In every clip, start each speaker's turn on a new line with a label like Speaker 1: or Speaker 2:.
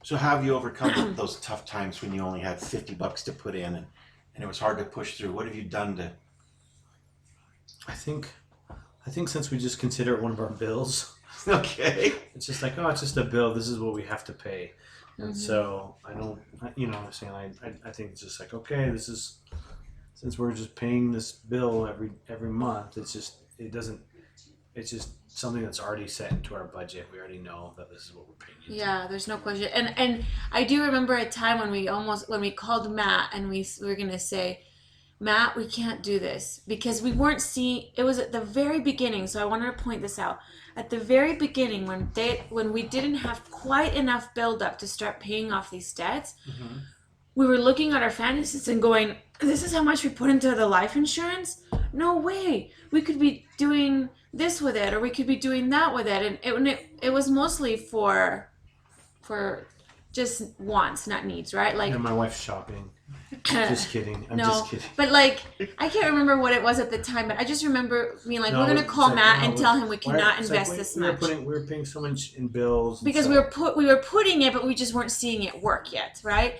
Speaker 1: So how have you overcome those tough times when you only had $50 to put in and it was hard to push through? What have you done to?
Speaker 2: I think since we just consider it one of our bills,
Speaker 1: Okay.
Speaker 2: it's just like, oh, it's just a bill. This is what we have to pay. And
Speaker 3: Mm-hmm.
Speaker 2: so I don't, you know what I'm saying? I think it's just like, okay, this is, since we're just paying this bill every month, it's just something that's already set into our budget. We already know that this is what we're paying into.
Speaker 3: Yeah, there's no question. And I do remember a time when we called Matt and we were gonna say, Matt, we can't do this because we weren't seeing. It was at the very beginning, so I wanted to point this out. At the very beginning, when we didn't have quite enough buildup to start paying off these debts, we were looking at our finances and going, "This is how much we put into the life insurance. No way, we could be doing this with it, or we could be doing that with it." And it was mostly for just wants, not needs, right? Like,
Speaker 2: Yeah, my wife's shopping. Just kidding. I'm
Speaker 3: no,
Speaker 2: just kidding.
Speaker 3: but like I can't remember what it was at the time, but I just remember being like,
Speaker 2: No,
Speaker 3: we're gonna
Speaker 2: it's
Speaker 3: call
Speaker 2: like,
Speaker 3: Matt
Speaker 2: no,
Speaker 3: and tell him we
Speaker 2: why-
Speaker 3: cannot
Speaker 2: it's like,
Speaker 3: invest
Speaker 2: wait,
Speaker 3: this
Speaker 2: we were
Speaker 3: much
Speaker 2: we were paying so much in bills and
Speaker 3: because
Speaker 2: stuff.
Speaker 3: we were putting it, but we just weren't seeing it work yet, right?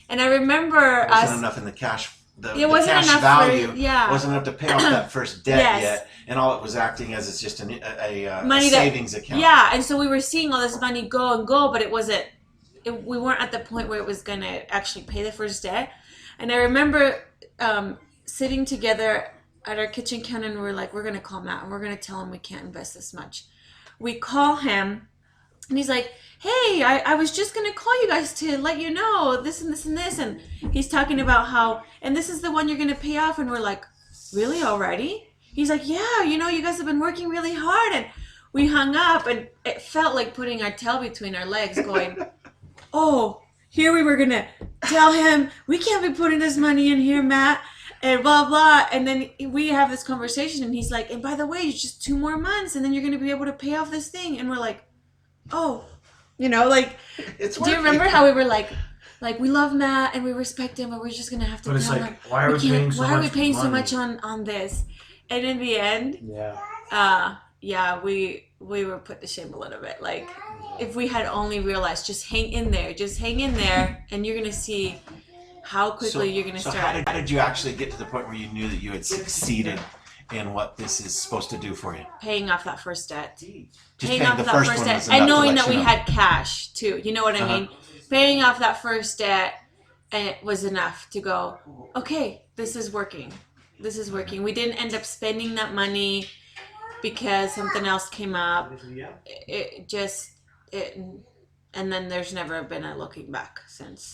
Speaker 3: And I remember
Speaker 1: It wasn't
Speaker 3: us.
Speaker 1: enough in the cash.
Speaker 3: It
Speaker 1: The
Speaker 3: wasn't
Speaker 1: cash
Speaker 3: enough
Speaker 1: value
Speaker 3: yeah.
Speaker 1: wasn't enough to pay off that first debt
Speaker 3: Yes.
Speaker 1: yet, and all it was acting as is just a
Speaker 3: Money
Speaker 1: savings account.
Speaker 3: Yeah, and so we were seeing all this money go and go, but it wasn't. We weren't at the point where it was gonna actually pay the first debt. And I remember sitting together at our kitchen counter and we're like, we're gonna call Matt and we're gonna tell him we can't invest this much. We call him and he's like, hey, I was just gonna call you guys to let you know this and this and this, and he's talking about how, and this is the one you're gonna pay off, and we're like, really, already? He's like, yeah, you know, you guys have been working really hard. And we hung up and it felt like putting our tail between our legs going, oh, here we were gonna tell him we can't be putting this money in here, Matt, and blah blah. And then we have this conversation, and he's like, and by the way, it's just 2 more months, and then you're gonna be able to pay off this thing. And we're like, oh, you know, like,
Speaker 1: It's
Speaker 3: do you
Speaker 1: working.
Speaker 3: remember how we were like we love Matt and we respect him, but we're just gonna have to
Speaker 2: But it's
Speaker 3: tell
Speaker 2: like,
Speaker 3: him
Speaker 2: why are we paying so
Speaker 3: why are we
Speaker 2: much
Speaker 3: paying so
Speaker 2: money?
Speaker 3: much on this? And in the end,
Speaker 2: Yeah.
Speaker 3: we were put to shame a little bit. Like, if we had only realized, just hang in there, and you're gonna see how quickly you're gonna
Speaker 1: so
Speaker 3: start.
Speaker 1: how did you actually get to the point where you knew that you had succeeded in what this is supposed to do for you?
Speaker 3: Paying off that first debt.
Speaker 1: Just
Speaker 3: Paying
Speaker 1: paying
Speaker 3: off
Speaker 1: the
Speaker 3: that
Speaker 1: first
Speaker 3: first
Speaker 1: one
Speaker 3: debt.
Speaker 1: was enough
Speaker 3: And
Speaker 1: to
Speaker 3: knowing
Speaker 1: let
Speaker 3: that
Speaker 1: you
Speaker 3: we
Speaker 1: know.
Speaker 3: had cash too. You know what I mean? Paying off that first debt, and it was enough to go, okay, this is working. This is working. We didn't end up spending that money because something else came up. And then there's never been a looking back since.